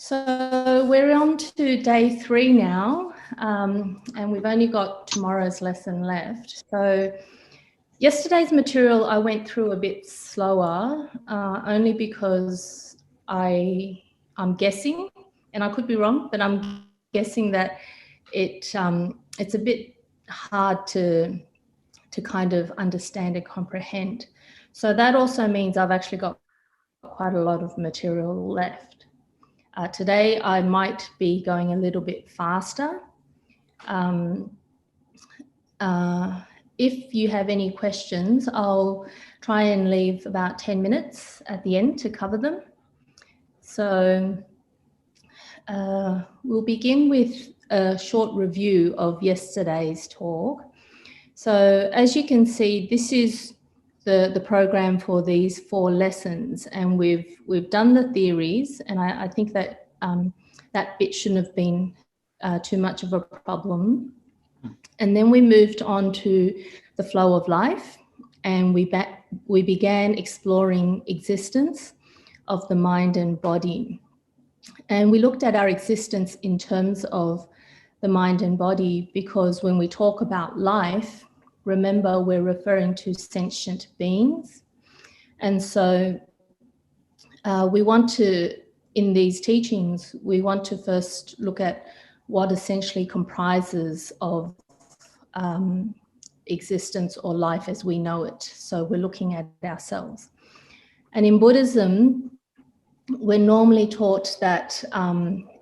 So we're on to day 3 now, and we've only got tomorrow's lesson left. So yesterday's material I went through a bit slower, only because I'm guessing, and I could be wrong, but I'm guessing that it's a bit hard to kind of understand and comprehend. So that also means I've actually got quite a lot of material left. Today I might be going a little bit faster. If you have any questions, I'll try and leave about 10 minutes at the end to cover them. So we'll begin with a short review of yesterday's talk. So as you can see, this is the program for these 4 lessons, and we've done the theories, and I think that that bit shouldn't have been too much of a problem. And then we moved on to the flow of life, and we began exploring existence of the mind and body. And we looked at our existence in terms of the mind and body, because when we talk about life, remember, we're referring to sentient beings. And so we want to, in these teachings, we want to first look at what essentially comprises of existence or life as we know it. So we're looking at ourselves. And in Buddhism, we're normally taught that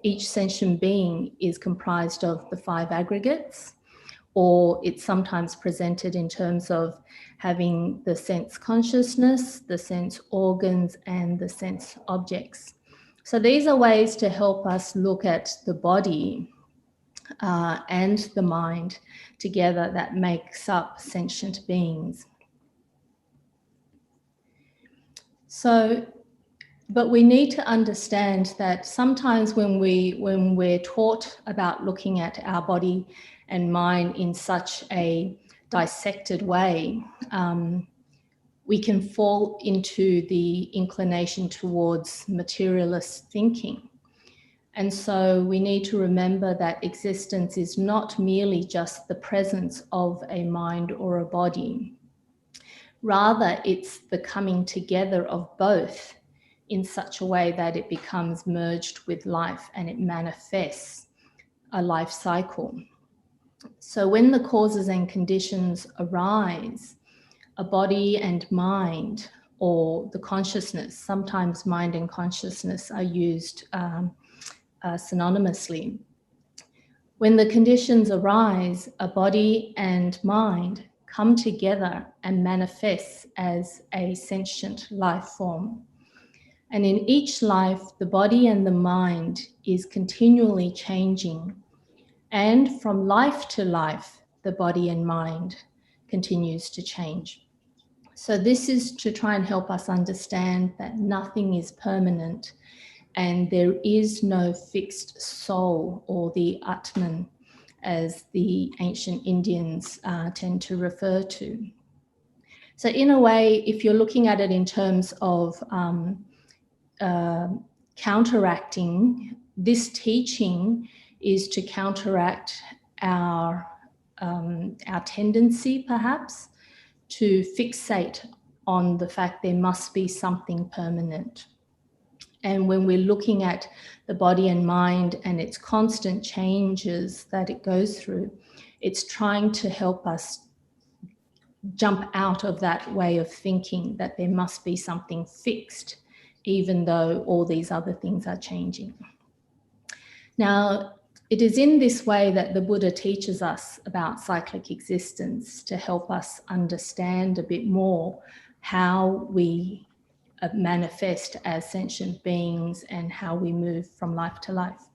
each sentient being is comprised of the 5 aggregates, or it's sometimes presented in terms of having the sense consciousness, the sense organs, and the sense objects. So these are ways to help us look at the body and the mind together that makes up sentient beings. So, but we need to understand that sometimes when we're taught about looking at our body and mind in such a dissected way, we can fall into the inclination towards materialist thinking. And so we need to remember that existence is not merely just the presence of a mind or a body. Rather, it's the coming together of both in such a way that it becomes merged with life and it manifests a life cycle. So when the causes and conditions arise, a body and mind, or the consciousness, sometimes mind and consciousness are used synonymously. When the conditions arise, a body and mind come together and manifest as a sentient life form. And in each life, the body and the mind is continually changing. And from life to life, the body and mind continues to change. So this is to try and help us understand that nothing is permanent and there is no fixed soul, or the Atman, as the ancient Indians tend to refer to. So in a way, if you're looking at it in terms of counteracting, this teaching is to counteract our tendency, perhaps, to fixate on the fact there must be something permanent. And when we're looking at the body and mind and its constant changes that it goes through, it's trying to help us jump out of that way of thinking that there must be something fixed, even though all these other things are changing. Now, it is in this way that the Buddha teaches us about cyclic existence, to help us understand a bit more how we manifest as sentient beings and how we move from life to life.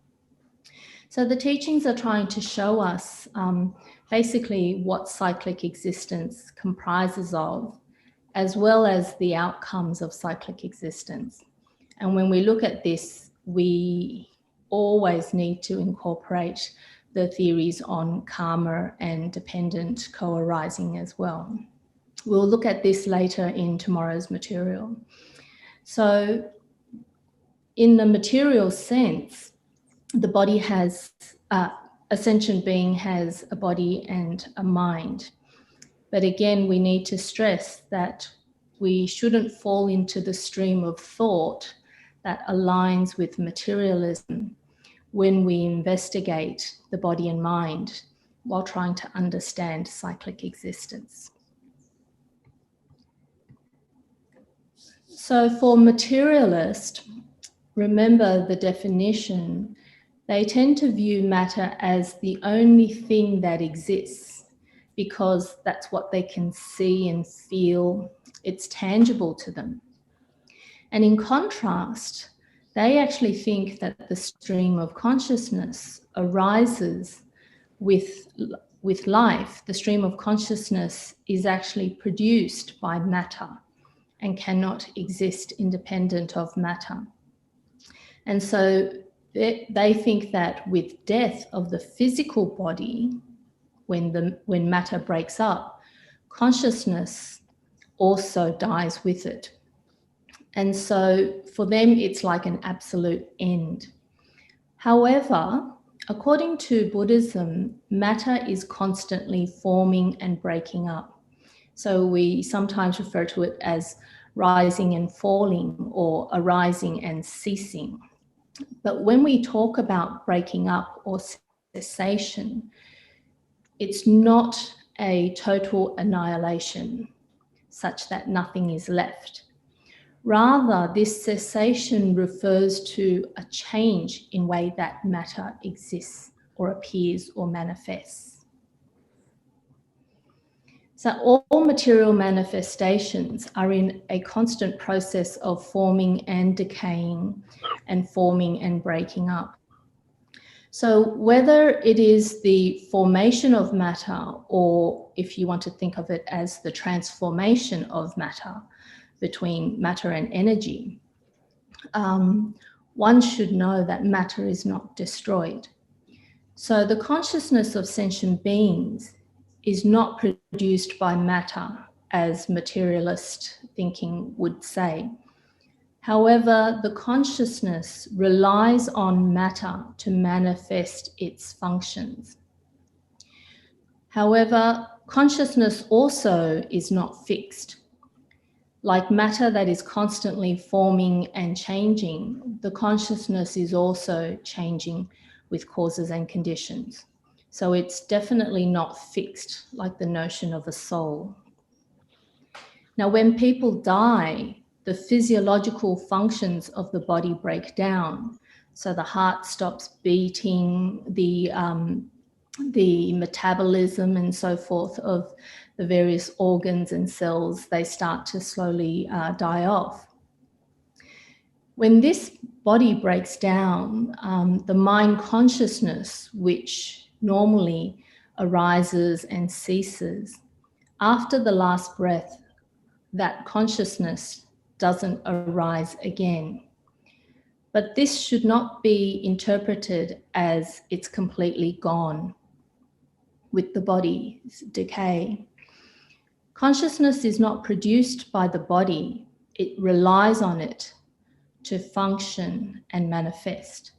So the teachings are trying to show us basically what cyclic existence comprises of, as well as the outcomes of cyclic existence. And when we look at this, we always need to incorporate the theories on karma and dependent co-arising as well. We'll look at this later in tomorrow's material. So in the material sense, the body has, a sentient being has a body and a mind. But again, we need to stress that we shouldn't fall into the stream of thought that aligns with materialism when we investigate the body and mind while trying to understand cyclic existence. So for materialist, remember the definition, they tend to view matter as the only thing that exists because that's what they can see and feel. It's tangible to them. And in contrast, they actually think that the stream of consciousness arises with life. The stream of consciousness is actually produced by matter and cannot exist independent of matter. And so they think that with death of the physical body, when matter breaks up, consciousness also dies with it. And so for them, it's like an absolute end. However, according to Buddhism, matter is constantly forming and breaking up. So we sometimes refer to it as rising and falling, or arising and ceasing. But when we talk about breaking up or cessation, it's not a total annihilation such that nothing is left. Rather, this cessation refers to a change in way that matter exists or appears or manifests. So all material manifestations are in a constant process of forming and decaying and forming and breaking up. So whether it is the formation of matter, or if you want to think of it as the transformation of matter between matter and energy, one should know that matter is not destroyed. So the consciousness of sentient beings is not produced by matter, as materialist thinking would say. However, the consciousness relies on matter to manifest its functions. However, consciousness also is not fixed. Like matter that is constantly forming and changing, the consciousness is also changing with causes and conditions. So it's definitely not fixed, like the notion of a soul. Now, when people die, the physiological functions of the body break down. So the heart stops beating, the metabolism and so forth of the various organs and cells, they start to slowly die off. When this body breaks down, the mind consciousness, which normally arises and ceases, after the last breath, that consciousness doesn't arise again. But this should not be interpreted as it's completely gone with the body's decay. Consciousness is not produced by the body. It relies on it to function and manifest.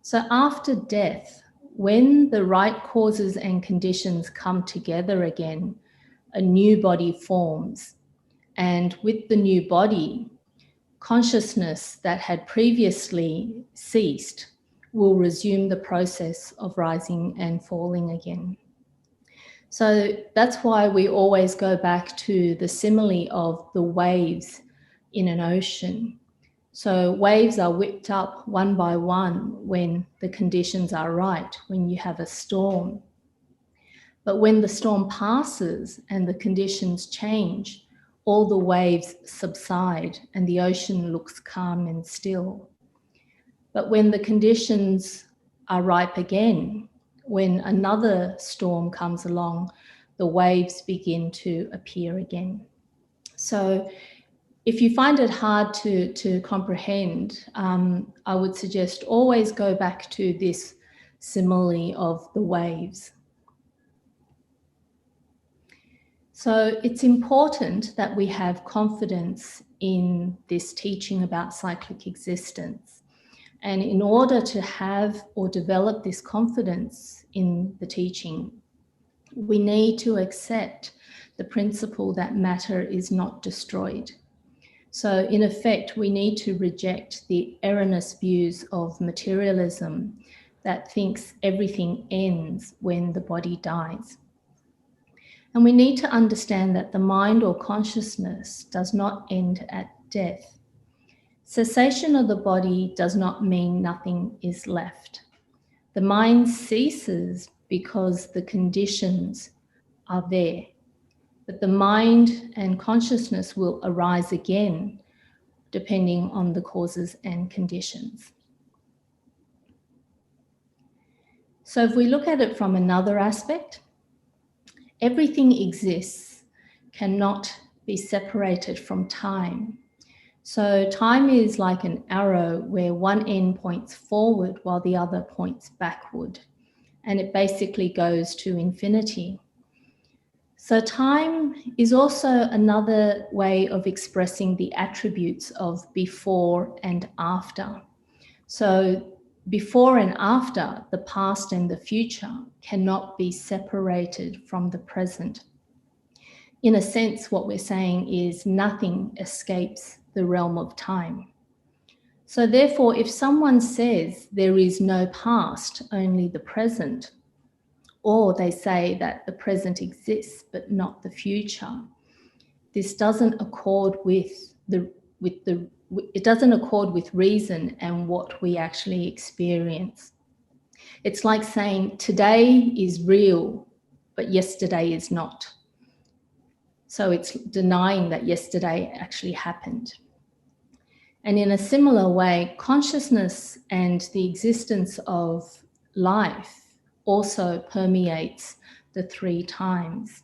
So after death, when the right causes and conditions come together again, a new body forms. And with the new body, consciousness that had previously ceased will resume the process of rising and falling again. So that's why we always go back to the simile of the waves in an ocean. So waves are whipped up one by one when the conditions are right, when you have a storm. But when the storm passes and the conditions change, all the waves subside and the ocean looks calm and still. But when the conditions are ripe again, when another storm comes along, the waves begin to appear again. So if you find it hard to comprehend, I would suggest always go back to this simile of the waves. So it's important that we have confidence in this teaching about cyclic existence. And in order to have or develop this confidence in the teaching, we need to accept the principle that matter is not destroyed. So in effect, we need to reject the erroneous views of materialism that thinks everything ends when the body dies. And we need to understand that the mind or consciousness does not end at death. Cessation of the body does not mean nothing is left. The mind ceases because the conditions are there. But the mind and consciousness will arise again, depending on the causes and conditions. So if we look at it from another aspect, everything exists, cannot be separated from time. So time is like an arrow where one end points forward while the other points backward. And it basically goes to infinity. So time is also another way of expressing the attributes of before and after. So before and after, the past and the future cannot be separated from the present. In a sense, what we're saying is nothing escapes the realm of time. So therefore, if someone says there is no past, only the present, or they say that the present exists but not the future, this doesn't accord with it doesn't accord with reason and what we actually experience. It's like saying today is real, but yesterday is not. So it's denying that yesterday actually happened. And in a similar way, consciousness and the existence of life also permeates the three times.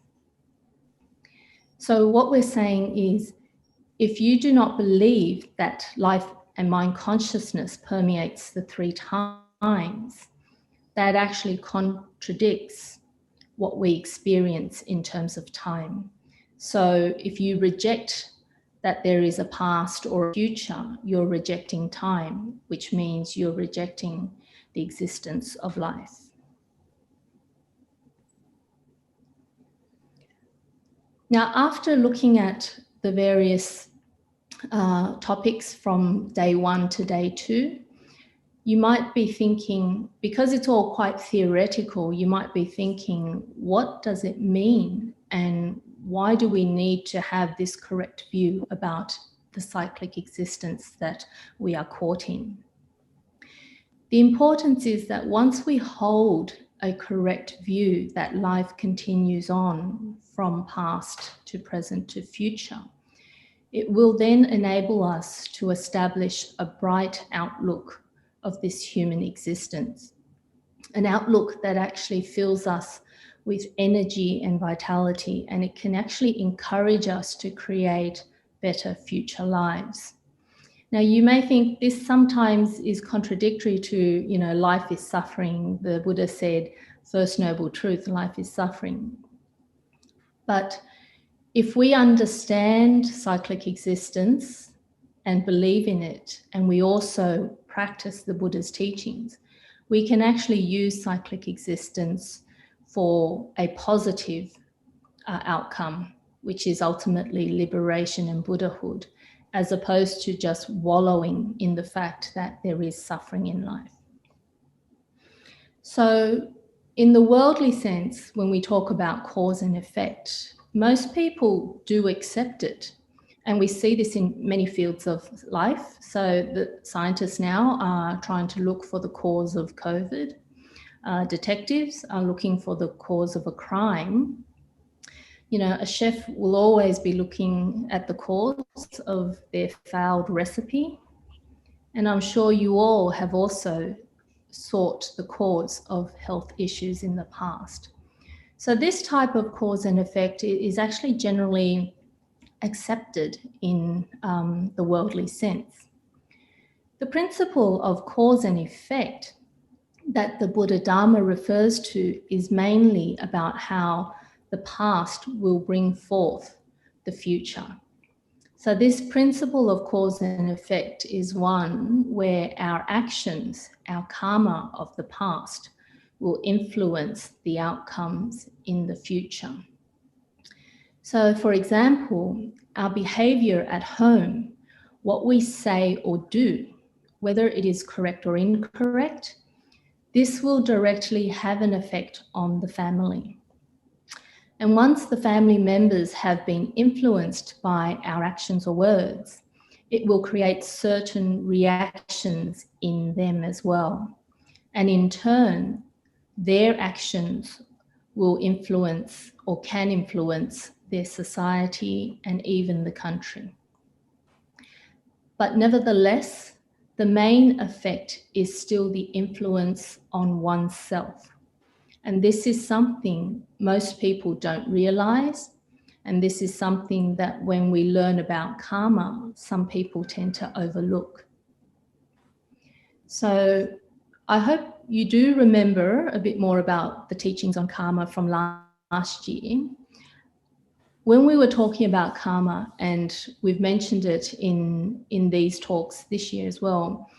So what we're saying is, if you do not believe that life and mind consciousness permeates the three times, that actually contradicts what we experience in terms of time. So if you reject that there is a past or a future, you're rejecting time, which means you're rejecting the existence of life. Now, after looking at the various topics from day 1 to day 2, you might be thinking, because it's all quite theoretical, you might be thinking, what does it mean? And why do we need to have this correct view about the cyclic existence that we are caught in? The importance is that once we hold a correct view that life continues on from past to present to future, it will then enable us to establish a bright outlook of this human existence, an outlook that actually fills us with energy and vitality, and it can actually encourage us to create better future lives. Now, you may think this sometimes is contradictory to, life is suffering. The Buddha said, first noble truth, life is suffering. But if we understand cyclic existence and believe in it, and we also practice the Buddha's teachings, we can actually use cyclic existence for a positive outcome, which is ultimately liberation and Buddhahood, as opposed to just wallowing in the fact that there is suffering in life. So in the worldly sense, when we talk about cause and effect, most people do accept it. And we see this in many fields of life. So the scientists now are trying to look for the cause of COVID. Detectives are looking for the cause of a crime. A chef will always be looking at the cause of their failed recipe. And I'm sure you all have also sought the cause of health issues in the past. So this type of cause and effect is actually generally accepted in the worldly sense. The principle of cause and effect that the Buddha Dharma refers to is mainly about how the past will bring forth the future. So this principle of cause and effect is one where our actions, our karma of the past, will influence the outcomes in the future. So for example, our behavior at home, what we say or do, whether it is correct or incorrect, this will directly have an effect on the family. And once the family members have been influenced by our actions or words, it will create certain reactions in them as well. And in turn, their actions will influence or can influence their society and even the country. But nevertheless, the main effect is still the influence on oneself. And this is something most people don't realize. And this is something that when we learn about karma, some people tend to overlook. So I hope you do remember a bit more about the teachings on karma from last year. When we were talking about karma, and we've mentioned it in these talks this year as well,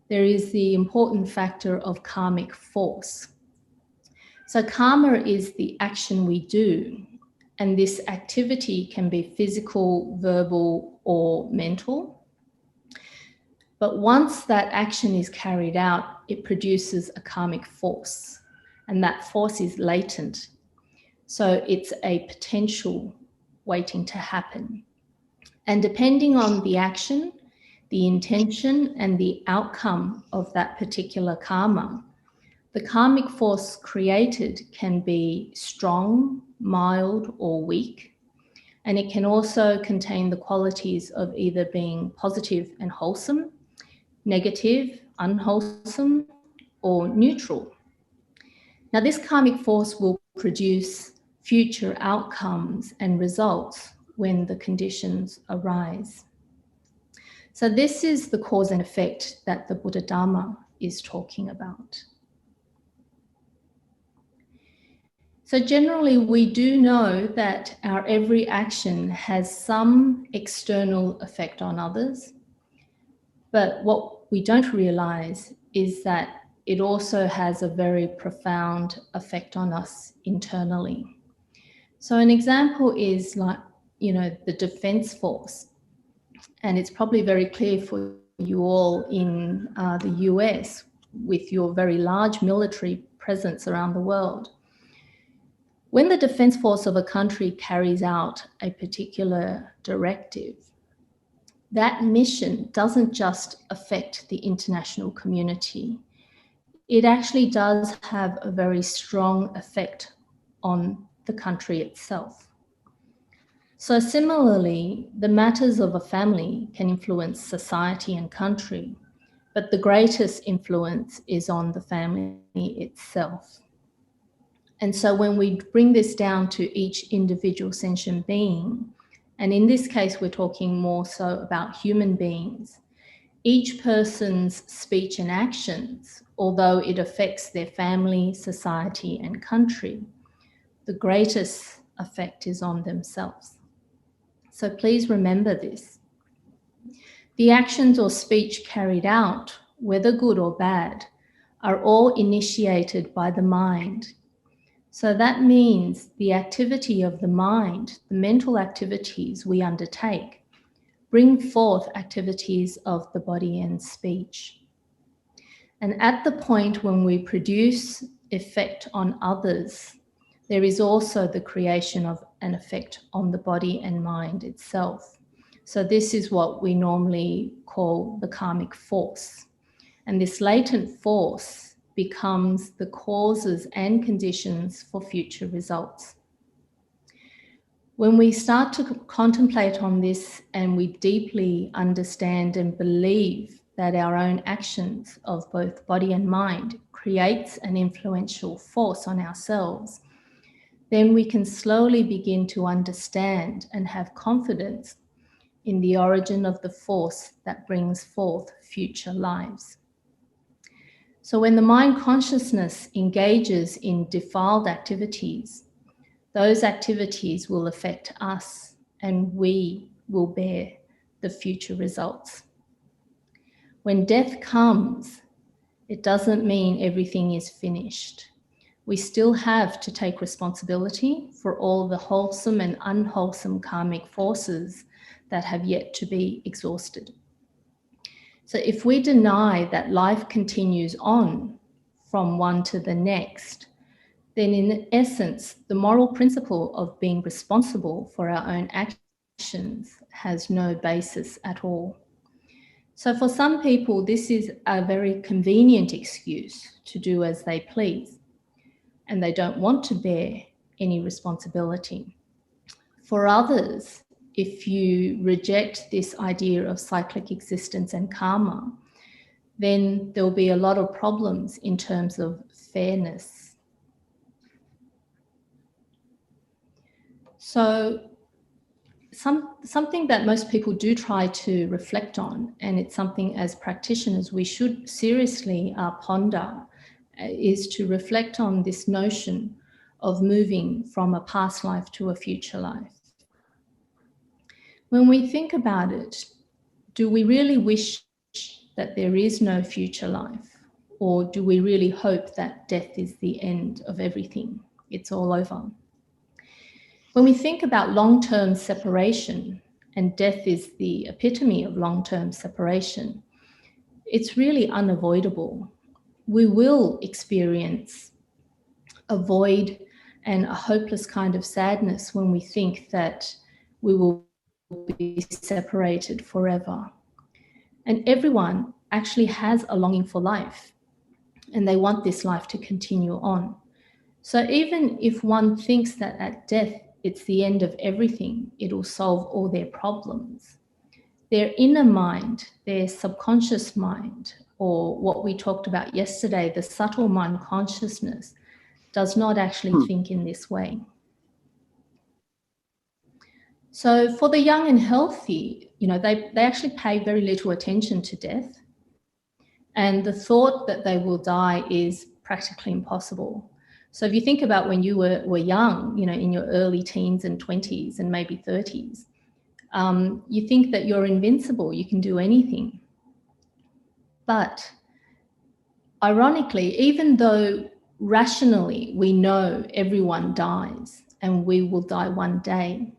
there is the important factor of karmic force. So karma is the action we do, and this activity can be physical, verbal, or mental. But once that action is carried out, it produces a karmic force, and that force is latent. So it's a potential waiting to happen. And depending on the action, the intention, and the outcome of that particular karma, the karmic force created can be strong, mild, or weak. And it can also contain the qualities of either being positive and wholesome, negative, unwholesome, or neutral. Now, this karmic force will produce future outcomes and results when the conditions arise. So this is the cause and effect that the Buddha Dharma is talking about. So generally, we do know that our every action has some external effect on others, but what we don't realize is that it also has a very profound effect on us internally. So an example is like, the Defense Force, and it's probably very clear for you all in the US with your very large military presence around the world. When the defense force of a country carries out a particular directive, that mission doesn't just affect the international community. It actually does have a very strong effect on the country itself. So similarly, the matters of a family can influence society and country, but the greatest influence is on the family itself. And so when we bring this down to each individual sentient being, and in this case, we're talking more so about human beings, each person's speech and actions, although it affects their family, society, and country, the greatest effect is on themselves. So please remember this. The actions or speech carried out, whether good or bad, are all initiated by the mind. So that means the activity of the mind, the mental activities we undertake, bring forth activities of the body and speech. And at the point when we produce effect on others, there is also the creation of an effect on the body and mind itself. So this is what we normally call the karmic force. And this latent force becomes the causes and conditions for future results. When we start to contemplate on this and we deeply understand and believe that our own actions of both body and mind creates an influential force on ourselves, then we can slowly begin to understand and have confidence in the origin of the force that brings forth future lives. So when the mind consciousness engages in defiled activities, those activities will affect us and we will bear the future results. When death comes, it doesn't mean everything is finished. We still have to take responsibility for all the wholesome and unwholesome karmic forces that have yet to be exhausted. So if we deny that life continues on from one to the next, then in essence, the moral principle of being responsible for our own actions has no basis at all. So for some people, this is a very convenient excuse to do as they please, and they don't want to bear any responsibility. For others, if you reject this idea of cyclic existence and karma, then there'll be a lot of problems in terms of fairness. So something that most people do try to reflect on, and it's something as practitioners we should seriously ponder, is to reflect on this notion of moving from a past life to a future life. When we think about it, do we really wish that there is no future life? Or do we really hope that death is the end of everything? It's all over. When we think about long-term separation, and death is the epitome of long-term separation, it's really unavoidable. We will experience a void and a hopeless kind of sadness when we think that we will be separated forever. And everyone actually has a longing for life, and they want this life to continue on. So even if one thinks that at death it's the end of everything, it'll solve all their problems, their inner mind, their subconscious mind, or what we talked about yesterday, the subtle mind consciousness, does not actually think in this way. So for the young and healthy, they actually pay very little attention to death. And the thought that they will die is practically impossible. So if you think about when you were young, in your early teens and 20s and maybe 30s, you think that you're invincible, you can do anything. But ironically, even though rationally we know everyone dies and we will die one day,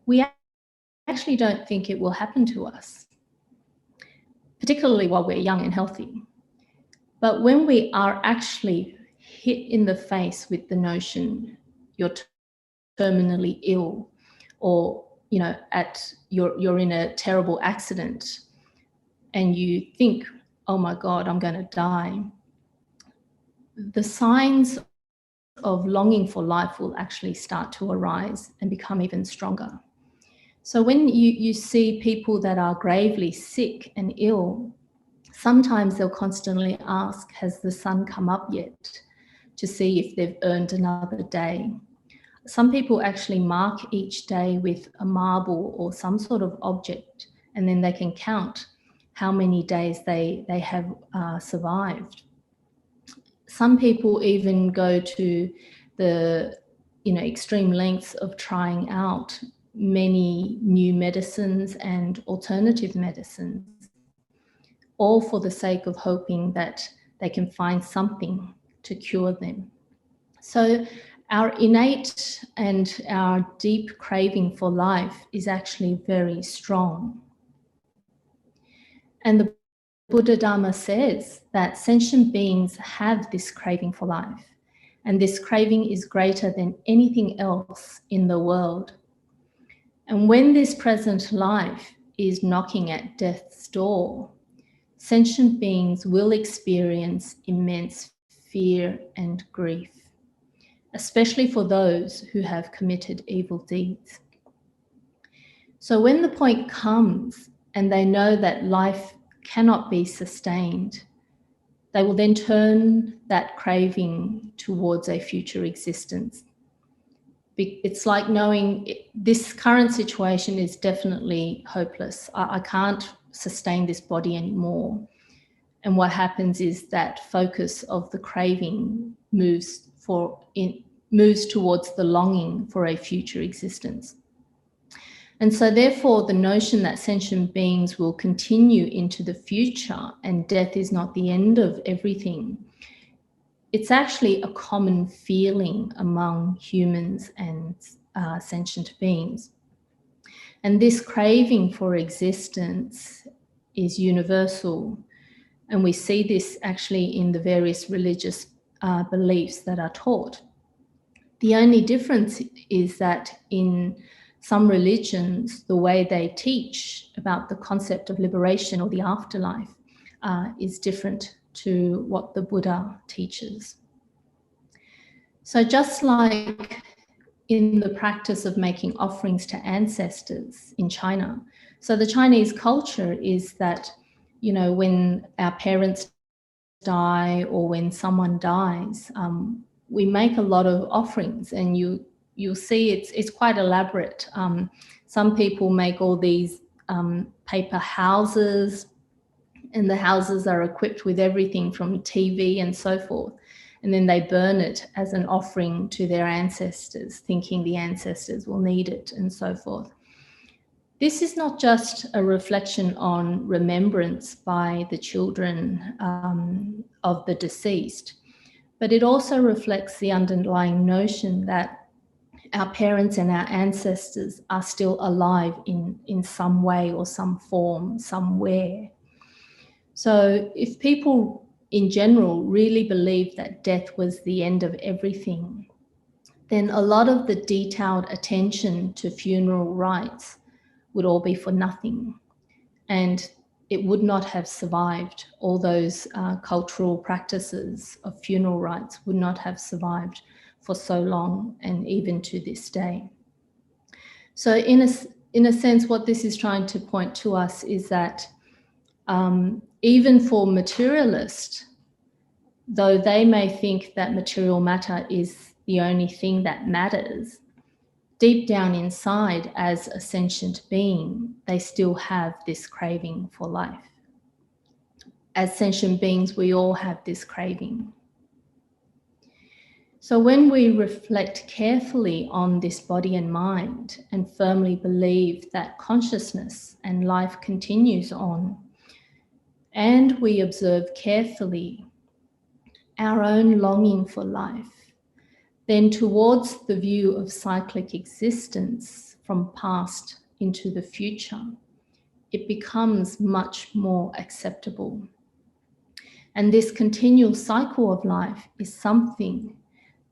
we actually don't think it will happen to us, particularly while we're young and healthy. But when we are actually hit in the face with the notion you're terminally ill, or you're in a terrible accident, and you think, oh my God, I'm going to die, the signs of longing for life will actually start to arise and become even stronger. So when you see people that are gravely sick and ill, sometimes they'll constantly ask, has the sun come up yet? To see if they've earned another day. Some people actually mark each day with a marble or some sort of object, and then they can count how many days they have survived. Some people even go to the extreme lengths of trying out many new medicines and alternative medicines, all for the sake of hoping that they can find something to cure them. So our innate and our deep craving for life is actually very strong. And the Buddha Dharma says that sentient beings have this craving for life, and this craving is greater than anything else in the world. And when this present life is knocking at death's door, sentient beings will experience immense fear and grief, especially for those who have committed evil deeds. So when the point comes and they know that life cannot be sustained, they will then turn that craving towards a future existence. It's like knowing this current situation is definitely hopeless. I can't sustain this body anymore. And what happens is that focus of the craving moves towards the longing for a future existence. And so therefore, the notion that sentient beings will continue into the future and death is not the end of everything, it's actually a common feeling among humans and sentient beings. And this craving for existence is universal. And we see this actually in the various religious beliefs that are taught. The only difference is that in some religions, the way they teach about the concept of liberation or the afterlife is different to what the Buddha teaches. So just like in the practice of making offerings to ancestors in China, so the Chinese culture is that, you know, when our parents die or when someone dies, we make a lot of offerings, and you'll see it's quite elaborate. Some people make all these paper houses, and the houses are equipped with everything from TV and so forth. And then they burn it as an offering to their ancestors, thinking the ancestors will need it and so forth. This is not just a reflection on remembrance by the children of the deceased, but it also reflects the underlying notion that our parents and our ancestors are still alive in some way or some form, somewhere. So if people in general really believed that death was the end of everything, then a lot of the detailed attention to funeral rites would all be for nothing. And it would not have survived. All those cultural practices of funeral rites would not have survived for so long, and even to this day. So in a sense, what this is trying to point to us is that even for materialists, though they may think that material matter is the only thing that matters, deep down inside, as a sentient being, they still have this craving for life. As sentient beings, we all have this craving. So when we reflect carefully on this body and mind and firmly believe that consciousness and life continues on, and we observe carefully our own longing for life, then towards the view of cyclic existence from past into the future, it becomes much more acceptable. And this continual cycle of life is something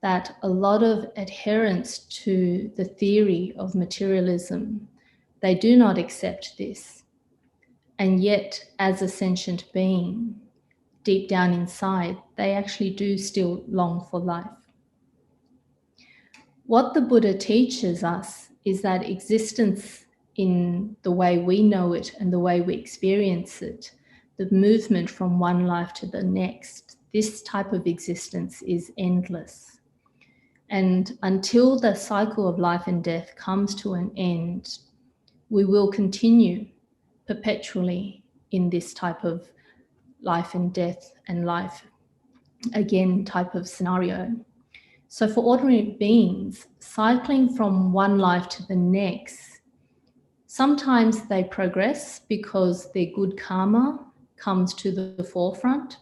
that a lot of adherents to the theory of materialism, they do not accept this. And yet, as a sentient being, deep down inside, they actually do still long for life. What the Buddha teaches us is that existence in the way we know it and the way we experience it, the movement from one life to the next, this type of existence is endless. And until the cycle of life and death comes to an end, we will continue perpetually in this type of life and death and life again type of scenario. So for ordinary beings, cycling from one life to the next, sometimes they progress because their good karma comes to the forefront,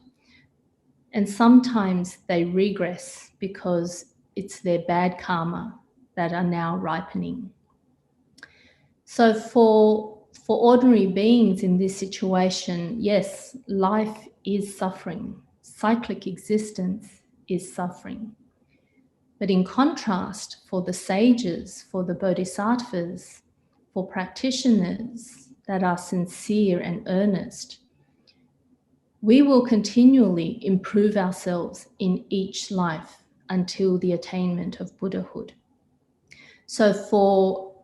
and sometimes they regress because it's their bad karma that are now ripening. So for ordinary beings in this situation, yes, life is suffering. Cyclic existence is suffering. But in contrast, for the sages, for the bodhisattvas, for practitioners that are sincere and earnest, we will continually improve ourselves in each life until the attainment of Buddhahood. So for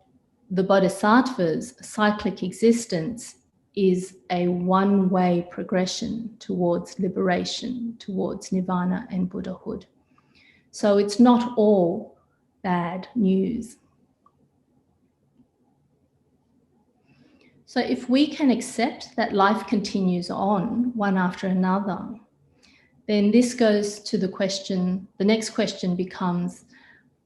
the bodhisattvas, cyclic existence is a one-way progression towards liberation, towards nirvana and Buddhahood. So it's not all bad news. So if we can accept that life continues on one after another, then this goes to the question, the next question becomes,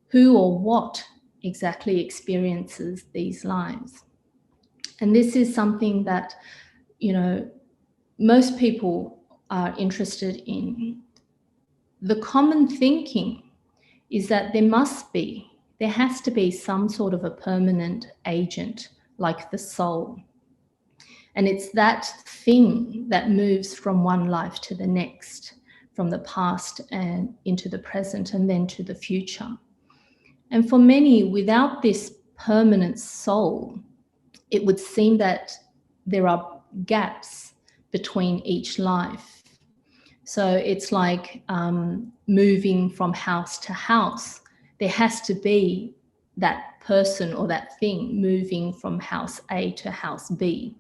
who or what exactly experiences these lives. And this is something that, you know, most people are interested in. The common thinking is that there has to be some sort of a permanent agent, like the soul. And it's that thing that moves from one life to the next, from the past and into the present and then to the future. And for many, without this permanent soul, it would seem that there are gaps between each life. So it's like moving from house to house. There has to be that person or that thing moving from house A to house B.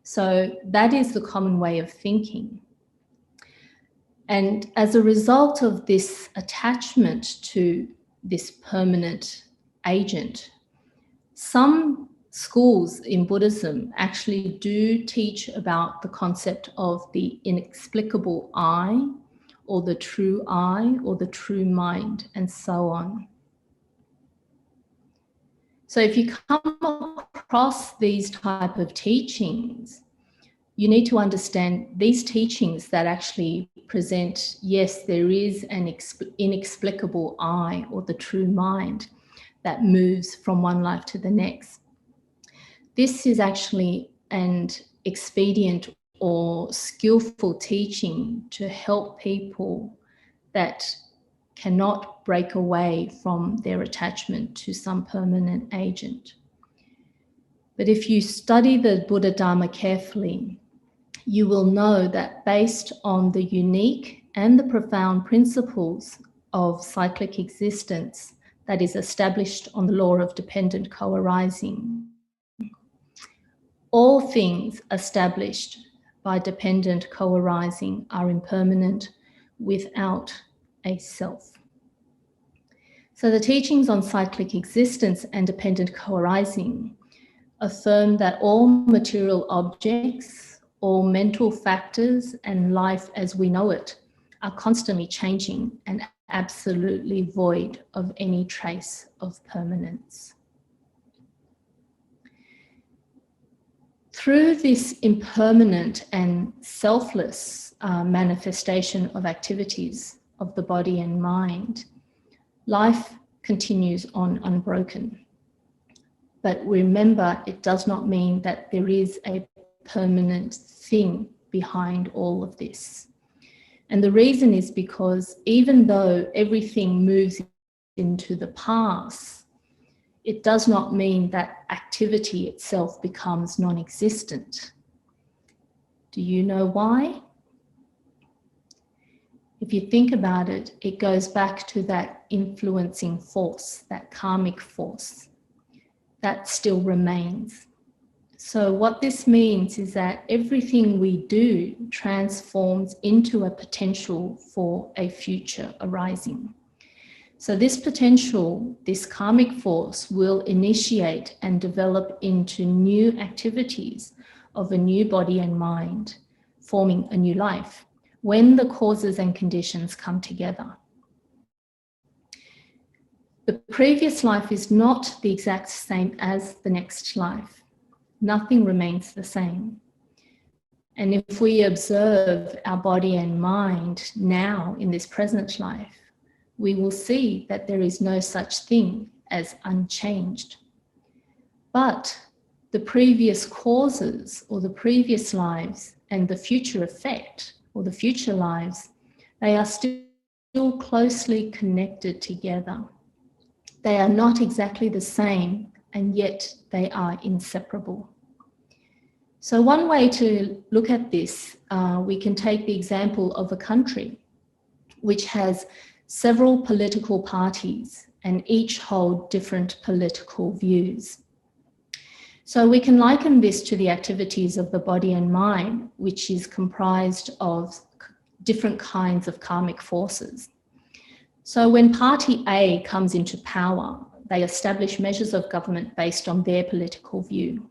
So that is the common way of thinking. And as a result of this attachment to this permanent agent, some schools in Buddhism actually do teach about the concept of the inexplicable I, or the true I, or the true mind, and so on. So if you come across these type of teachings, you need to understand these teachings that actually present, yes, there is an inexplicable I, or the true mind, that moves from one life to the next. This is actually an expedient or skillful teaching to help people that cannot break away from their attachment to some permanent agent. But if you study the Buddha Dharma carefully, you will know that based on the unique and the profound principles of cyclic existence that is established on the law of dependent co-arising, all things established by dependent co-arising are impermanent without a self. So the teachings on cyclic existence and dependent co-arising affirm that all material objects, all mental factors, and life as we know it are constantly changing and absolutely void of any trace of permanence. Through this impermanent and selfless manifestation of activities of the body and mind, life continues on unbroken. But remember, it does not mean that there is a permanent thing behind all of this. And the reason is because even though everything moves into the past, it does not mean that activity itself becomes non-existent. Do you know why? If you think about it, it goes back to that influencing force, that karmic force, that still remains. So what this means is that everything we do transforms into a potential for a future arising. So this potential, this karmic force, will initiate and develop into new activities of a new body and mind, forming a new life, when the causes and conditions come together. The previous life is not the exact same as the next life. Nothing remains the same. And if we observe our body and mind now in this present life, we will see that there is no such thing as unchanged. But the previous causes or the previous lives and the future effect or the future lives, they are still closely connected together. They are not exactly the same, and yet they are inseparable. So one way to look at this, we can take the example of a country which has several political parties and each hold different political views. So we can liken this to the activities of the body and mind, which is comprised of different kinds of karmic forces. So when Party A comes into power, they establish measures of government based on their political view.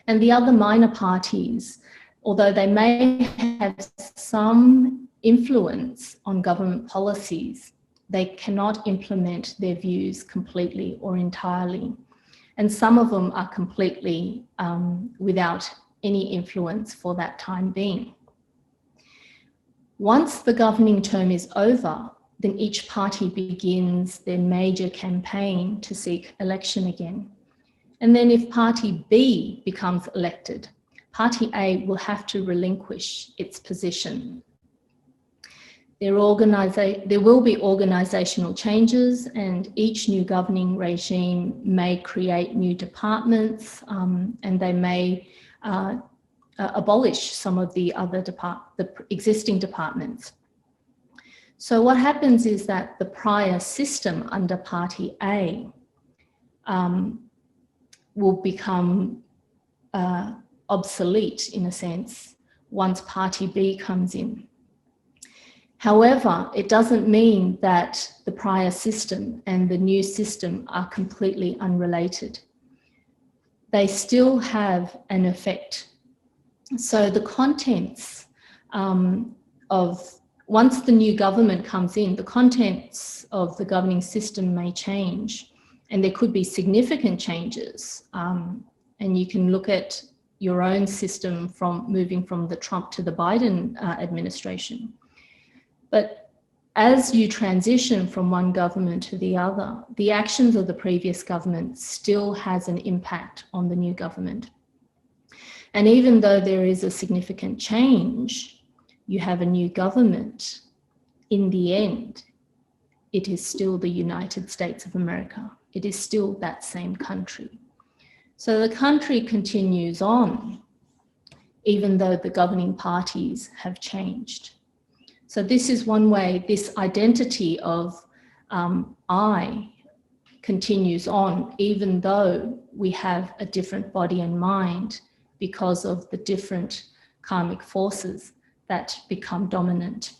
And the other minor parties, although they may have some influence on government policies, they cannot implement their views completely or entirely. And some of them are completely without any influence for that time being. Once the governing term is over, then each party begins their major campaign to seek election again. And then if Party B becomes elected, Party A will have to relinquish its position. There will be organisational changes, and each new governing regime may create new departments, and they may abolish some of the other the existing departments. So what happens is that the prior system under Party A will become obsolete, in a sense, once Party B comes in. However, it doesn't mean that the prior system and the new system are completely unrelated. They still have an effect. So the contents once the new government comes in, the contents of the governing system may change, and there could be significant changes. And you can look at your own system from moving from the Trump to the Biden administration. But as you transition from one government to the other, the actions of the previous government still has an impact on the new government. And even though there is a significant change, you have a new government, in the end, it is still the United States of America. It is still that same country. So the country continues on, even though the governing parties have changed. So this is one way this identity of I continues on, even though we have a different body and mind because of the different karmic forces that become dominant.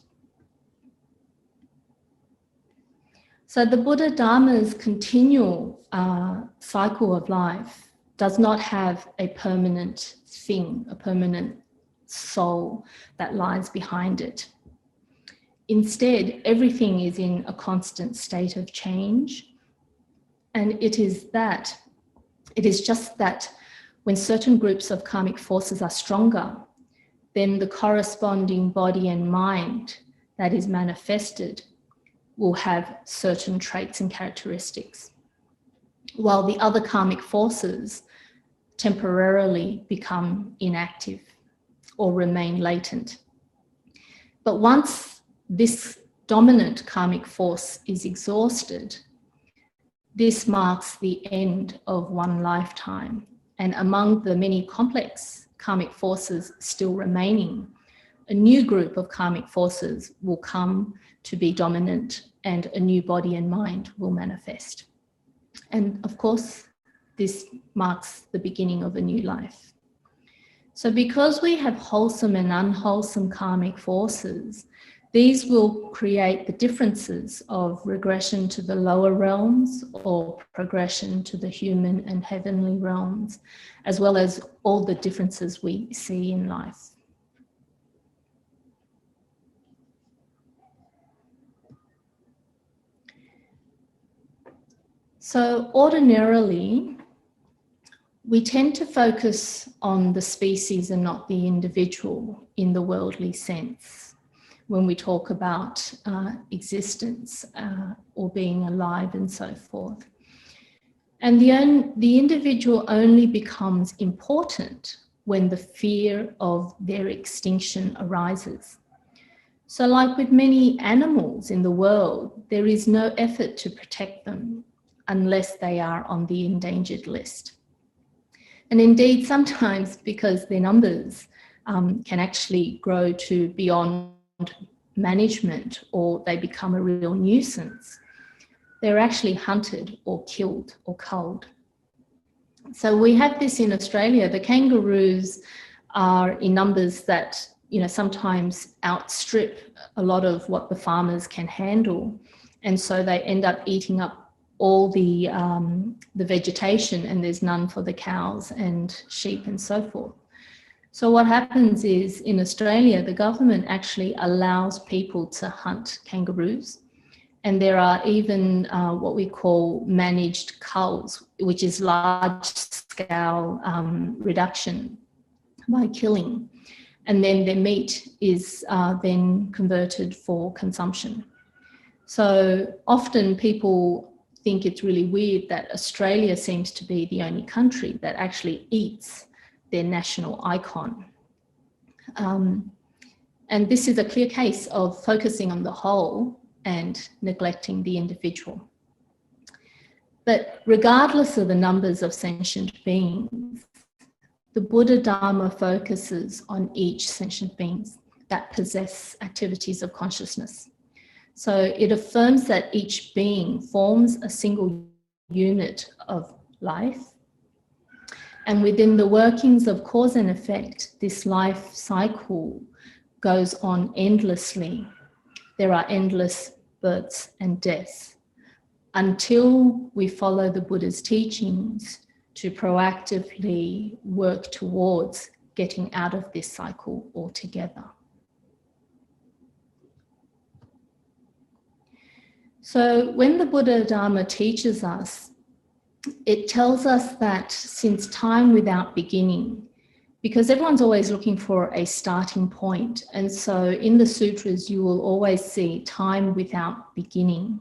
So the Buddha Dharma's continual cycle of life does not have a permanent thing, a permanent soul that lies behind it. Instead, everything is in a constant state of change. And it is just that when certain groups of karmic forces are stronger, then the corresponding body and mind that is manifested will have certain traits and characteristics, while the other karmic forces temporarily become inactive or remain latent. But once this dominant karmic force is exhausted, this marks the end of one lifetime. And among the many complex karmic forces still remaining, a new group of karmic forces will come to be dominant, and a new body and mind will manifest. And of course, this marks the beginning of a new life. So because we have wholesome and unwholesome karmic forces, these will create the differences of regression to the lower realms or progression to the human and heavenly realms, as well as all the differences we see in life. So ordinarily, we tend to focus on the species and not the individual in the worldly sense when we talk about existence or being alive and so forth. And the individual only becomes important when the fear of their extinction arises. So like with many animals in the world, there is no effort to protect them unless they are on the endangered list. And indeed, sometimes because their numbers can actually grow to beyond management, or they become a real nuisance, they're actually hunted or killed or culled. So we have this in Australia. The kangaroos are in numbers that, sometimes outstrip a lot of what the farmers can handle. And so they end up eating up all the vegetation, and there's none for the cows and sheep and so forth. So what happens is, in Australia, the government actually allows people to hunt kangaroos, And there are even what we call managed culls, which is large-scale reduction by killing. And then their meat is then converted for consumption. So often people think it's really weird that Australia seems to be the only country that actually eats their national icon. And this is a clear case of focusing on the whole and neglecting the individual. But regardless of the numbers of sentient beings, the Buddha Dharma focuses on each sentient being that possess activities of consciousness. So it affirms that each being forms a single unit of life. And within the workings of cause and effect, this life cycle goes on endlessly. There are endless births and deaths until we follow the Buddha's teachings to proactively work towards getting out of this cycle altogether. So when the Buddha Dharma teaches us, it tells us that since time without beginning, because everyone's always looking for a starting point. And so in the sutras, you will always see time without beginning.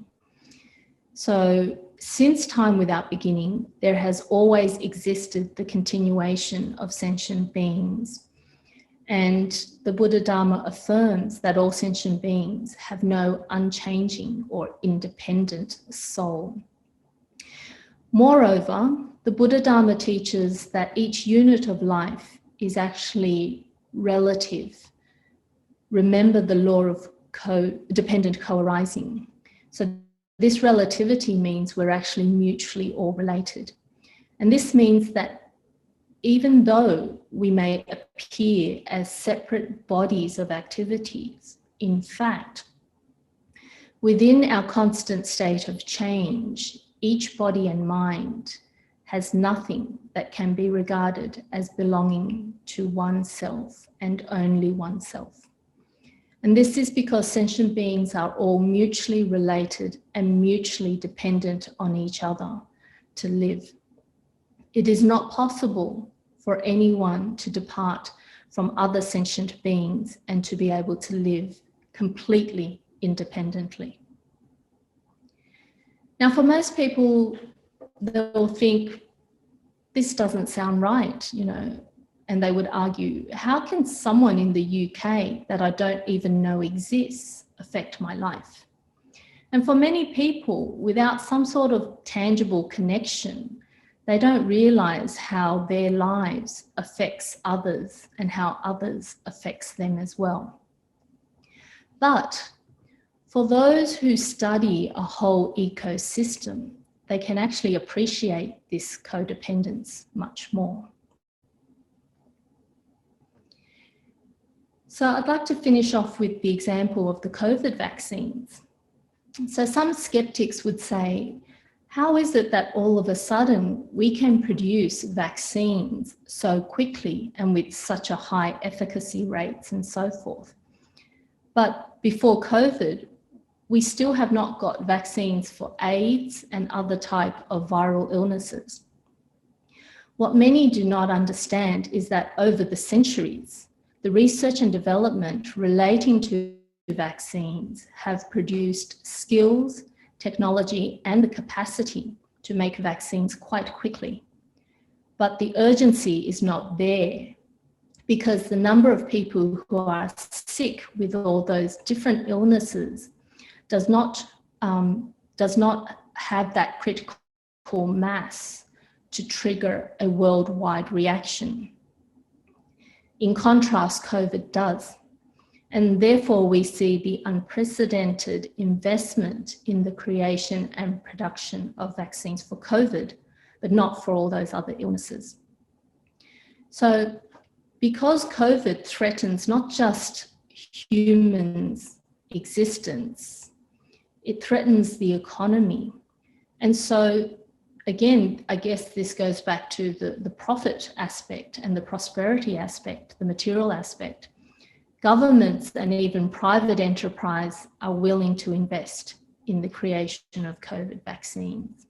So since time without beginning, there has always existed the continuation of sentient beings. And the Buddha Dharma affirms that all sentient beings have no unchanging or independent soul. Moreover, the Buddha Dharma teaches that each unit of life is actually relative. Remember the law of dependent co-arising. So this relativity means we're actually mutually all related. And this means that even though we may appear as separate bodies of activities, in fact, within our constant state of change, each body and mind has nothing that can be regarded as belonging to oneself and only oneself. And this is because sentient beings are all mutually related and mutually dependent on each other to live. It is not possible for anyone to depart from other sentient beings and to be able to live completely independently. Now, for most people, they'll think, this doesn't sound right, and they would argue, how can someone in the UK that I don't even know exists affect my life? And for many people, without some sort of tangible connection, they don't realize how their lives affects others and how others affects them as well. But for those who study a whole ecosystem, they can actually appreciate this codependence much more. So I'd like to finish off with the example of the COVID vaccines. So some skeptics would say, how is it that all of a sudden we can produce vaccines so quickly and with such a high efficacy rates and so forth? But before COVID, we still have not got vaccines for AIDS and other type of viral illnesses. What many do not understand is that over the centuries, the research and development relating to vaccines have produced skills, technology, and the capacity to make vaccines quite quickly. But the urgency is not there because the number of people who are sick with all those different illnesses does not have that critical mass to trigger a worldwide reaction. In contrast, COVID does. And therefore, we see the unprecedented investment in the creation and production of vaccines for COVID, but not for all those other illnesses. So because COVID threatens not just humans' existence, it threatens the economy. And so, again, I guess this goes back to the profit aspect and the prosperity aspect, the material aspect. Governments and even private enterprise are willing to invest in the creation of COVID vaccines.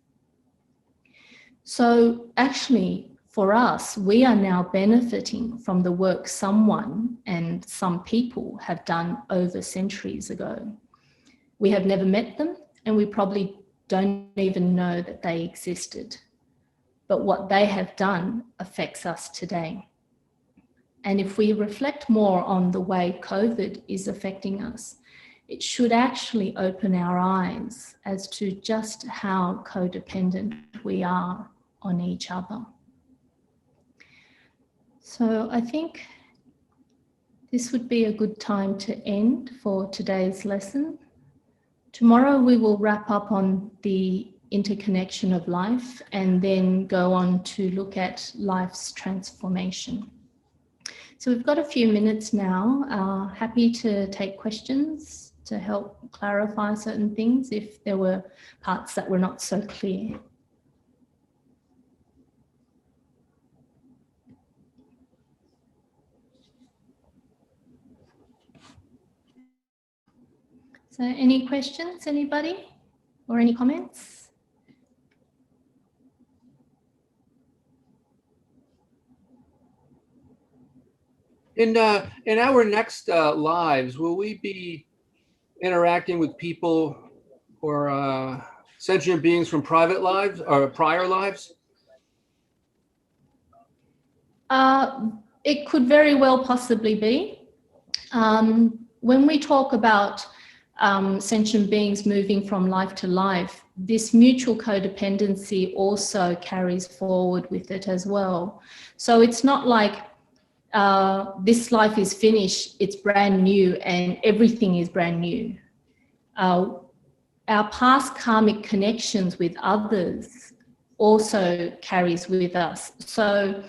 So actually, for us, we are now benefiting from the work someone and some people have done over centuries ago. We have never met them, and we probably don't even know that they existed. But what they have done affects us today. And if we reflect more on the way COVID is affecting us, it should actually open our eyes as to just how codependent we are on each other. So I think this would be a good time to end for today's lesson. Tomorrow we will wrap up on the interconnection of life and then go on to look at life's transformation. So we've got a few minutes now. Happy to take questions to help clarify certain things if there were parts that were not so clear. So any questions, anybody? Or any comments? In our next lives, will we be interacting with people or sentient beings from private lives or prior lives? It could very well possibly be. When we talk about sentient beings moving from life to life, this mutual codependency also carries forward with it as well. So it's not like this life is finished, it's brand new and everything is brand new. Our past karmic connections with others also carries with us. So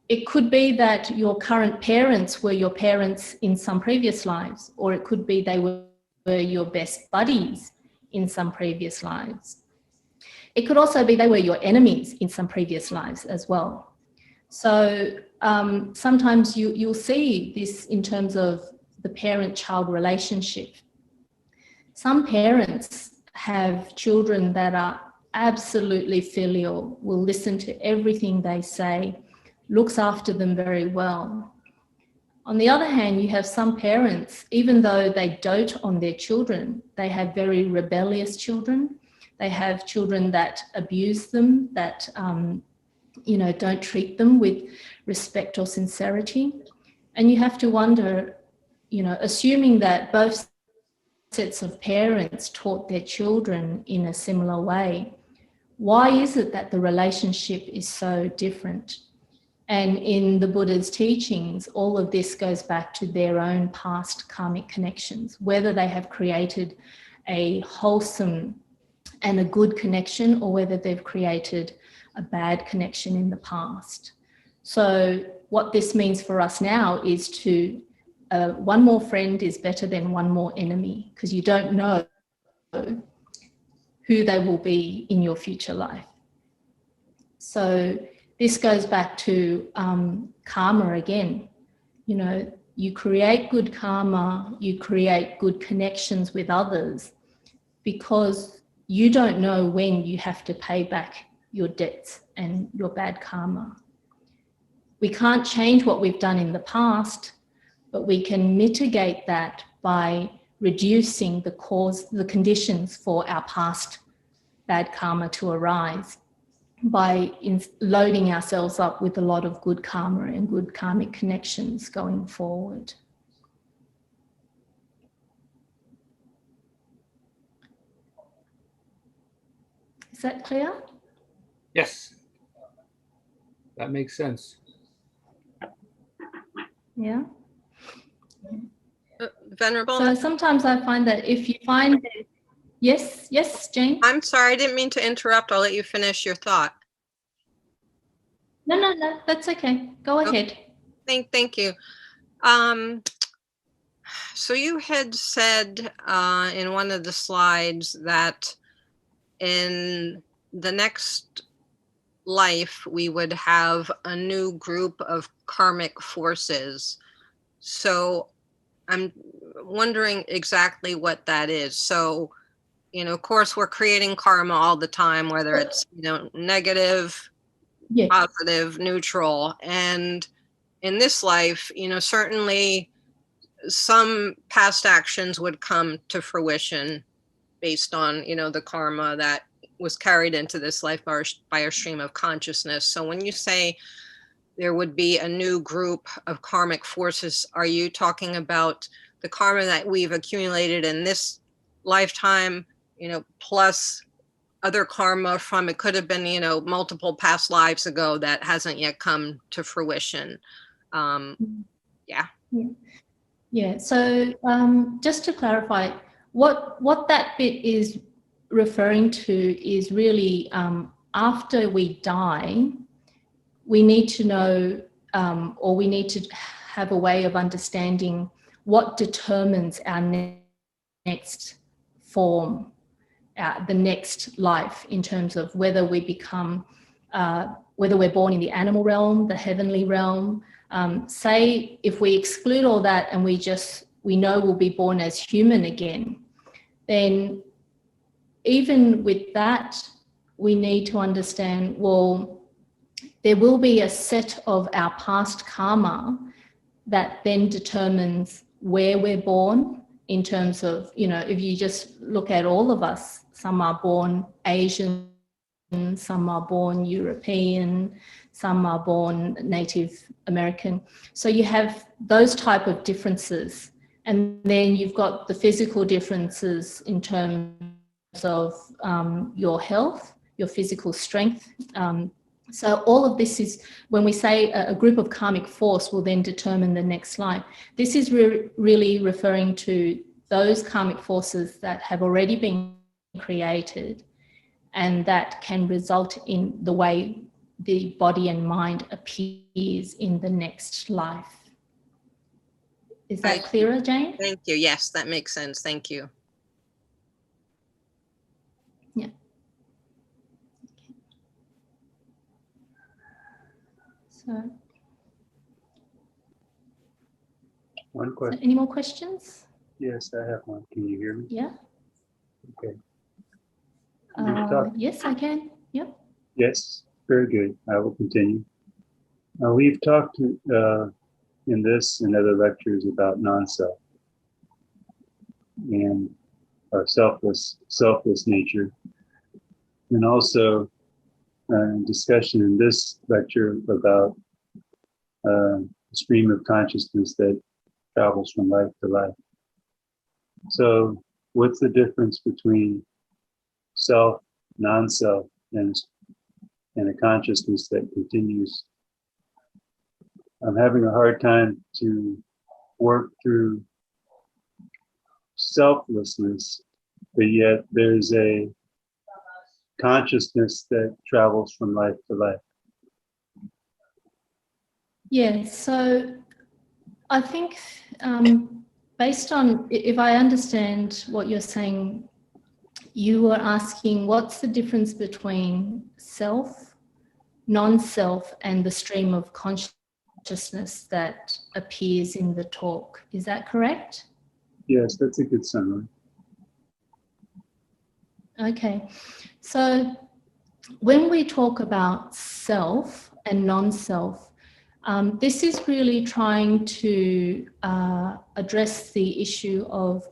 it could be that your current parents were your parents in some previous lives, or it could be they were your best buddies in some previous lives. It could also be they were your enemies in some previous lives as well. So sometimes you'll see this in terms of the parent-child relationship. Some parents have children that are absolutely filial, will listen to everything they say, looks after them very well. On the other hand, you have some parents, even though they dote on their children, they have very rebellious children. They have children that abuse them, that don't treat them with respect or sincerity. And you have to wonder, assuming that both sets of parents taught their children in a similar way, why is it that the relationship is so different? And in the Buddha's teachings, all of this goes back to their own past karmic connections, whether they have created a wholesome and a good connection or whether they've created a bad connection in the past. So what this means for us now is to, one more friend is better than one more enemy, because you don't know who they will be in your future life. So this goes back to karma again. You create good karma, you create good connections with others because you don't know when you have to pay back your debts and your bad karma. We can't change what we've done in the past, but we can mitigate that by reducing the conditions for our past bad karma to arise, by loading ourselves up with a lot of good karma and good karmic connections going forward. Is that clear? Yes, that makes sense. Yeah. Venerable. So sometimes I find that if you find that, yes, Jane? I'm sorry, I didn't mean to interrupt. I'll let you finish your thought. No, that's okay. Go ahead. Thank you. So you had said in one of the slides that in the next life we would have a new group of karmic forces. So I'm wondering exactly what that is. So of course, we're creating karma all the time, whether it's, negative, Yes. positive, neutral. And in this life, certainly some past actions would come to fruition based on, the karma that was carried into this life by our stream of consciousness. So when you say there would be a new group of karmic forces, are you talking about the karma that we've accumulated in this lifetime, plus other karma from, it could have been, multiple past lives ago that hasn't yet come to fruition? Yeah. Yeah. So just to clarify, what that bit is referring to is really after we die, we need to know, or we need to have a way of understanding what determines our next form, the next life, in terms of whether we become, whether we're born in the animal realm, the heavenly realm. Say if we exclude all that and we know we'll be born as human again, then even with that, we need to understand, well, there will be a set of our past karma that then determines where we're born, in terms of, if you just look at all of us, some are born Asian, some are born European, some are born Native American. So you have those type of differences. And then you've got the physical differences in terms of your health, your physical strength. So all of this is, when we say a group of karmic force will then determine the next life, this is really referring to those karmic forces that have already been created and that can result in the way the body and mind appears in the next life. Is that clearer, Jane? Thank you. Yes, that makes sense. Thank you. Yeah. So, one question. Any more questions? Yes, I have one. Can you hear me? Yeah. Okay. Yes, I can. Yep. Yes, very good. I will continue. We've talked in this and other lectures about non-self and our selfless nature, and also discussion in this lecture about the stream of consciousness that travels from life to life. So what's the difference between self, non-self, and a consciousness that continues? I'm having a hard time to work through selflessness, but yet there's a consciousness that travels from life to life. Yeah, so I think based on, if I understand what you're saying, you were asking what's the difference between self, non-self, and the stream of consciousness that appears in the talk. Is that correct? Yes, that's a good summary. Okay, so when we talk about self and non-self, this is really trying to address the issue of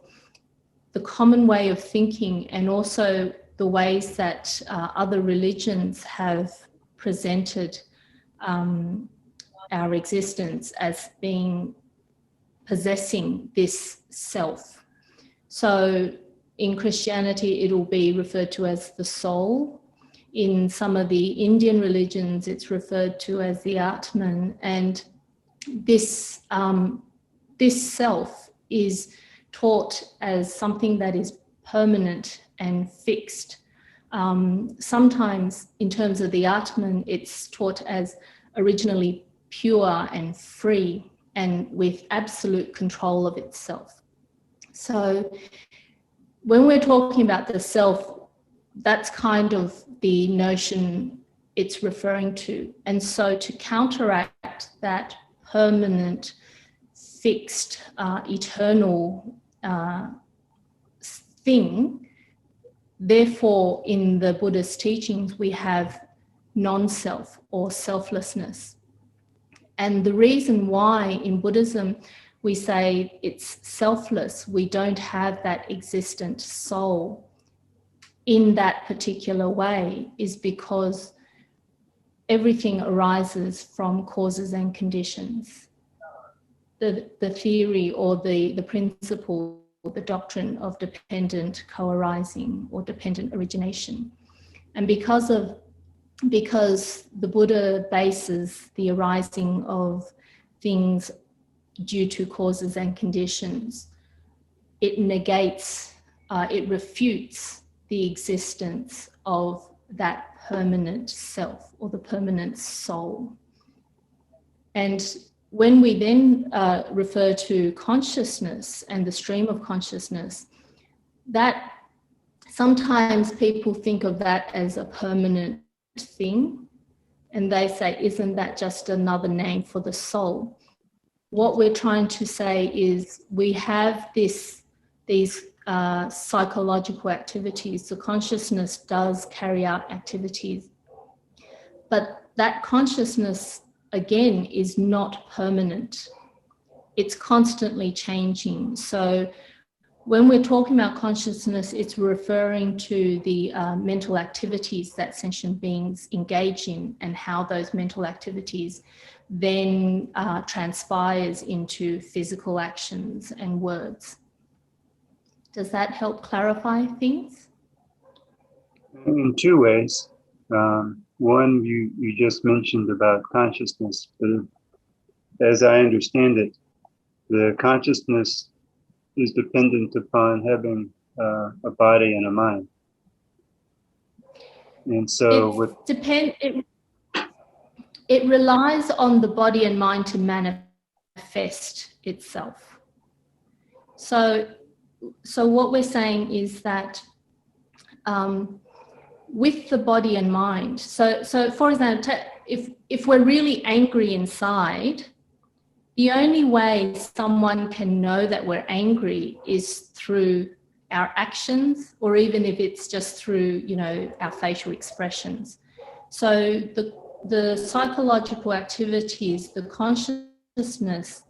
the common way of thinking, and also the ways that other religions have presented our existence as being possessing this self. So in Christianity, it'll be referred to as the soul. In some of the Indian religions, it's referred to as the Atman. And this self is taught as something that is permanent and fixed. Sometimes in terms of the Atman, it's taught as originally pure and free and with absolute control of itself. So when we're talking about the self, that's kind of the notion it's referring to. And so to counteract that permanent, fixed, eternal thing, Therefore, in the Buddha's teachings, we have nonself or selflessness. And the reason why in Buddhism we say it's selfless, we don't have that existent soul in that particular way, is because everything arises from causes and conditions. The theory or the principle, the doctrine of dependent co-arising or dependent origination. And because the Buddha bases the arising of things due to causes and conditions, it negates, it refutes the existence of that permanent self or the permanent soul. And when we then refer to consciousness and the stream of consciousness, that sometimes people think of that as a permanent thing, and they say, isn't that just another name for the soul? What we're trying to say is we have these psychological activities. The consciousness does carry out activities, but that consciousness, again, is not permanent. It's constantly changing. So when we're talking about consciousness, it's referring to the mental activities that sentient beings engage in and how those mental activities then transpires into physical actions and words. Does that help clarify things? In two ways. One, you just mentioned about consciousness, but as I understand it, the consciousness is dependent upon having a body and a mind. And so it relies on the body and mind to manifest itself. So what we're saying is that with the body and mind, so for example, if we're really angry inside, the only way someone can know that we're angry is through our actions, or even if it's just through, our facial expressions. So the psychological activities, the consciousness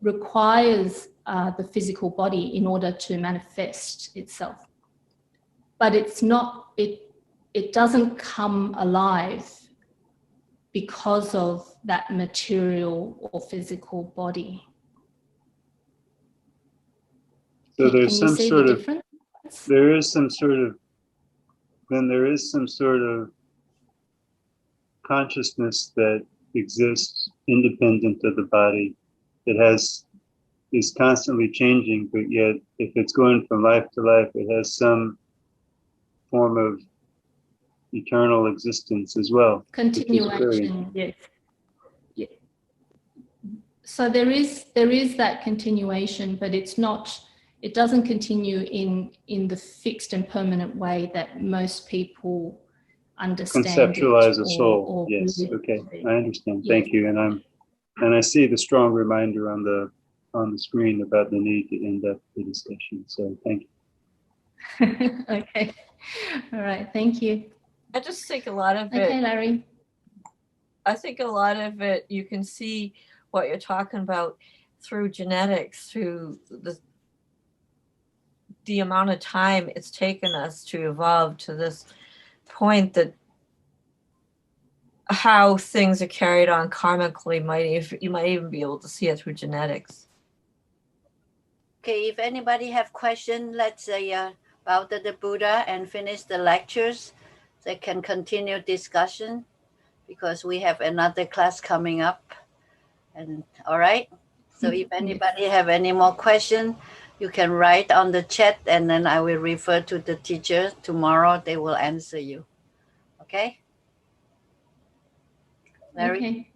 requires the physical body in order to manifest itself. But it's not, it doesn't come alive because of that material or physical body. So there's some sort of, difference? there is some sort of consciousness that exists independent of the body, that is constantly changing, but yet if it's going from life to life, it has some form of eternal existence as well. Continuation, yes. Yeah. So there is that continuation, but it doesn't continue in the fixed and permanent way that most people understand. Conceptualize a soul. Yes. Okay. I understand. Yeah. Thank you. And I see the strong reminder on the screen about the need to end up the discussion. So thank you. Okay. All right. Thank you. I just think a lot of it. Okay, Larry. I think a lot of it, you can see what you're talking about through genetics, through the amount of time it's taken us to evolve to this point, that how things are carried on karmically you might even be able to see it through genetics. Okay, if anybody have question, let's say about the Buddha and finish the lectures, they can continue discussion because we have another class coming up. And all right. So if anybody have any more question, you can write on the chat and then I will refer to the teacher tomorrow. They will answer you. Okay? Larry? Okay.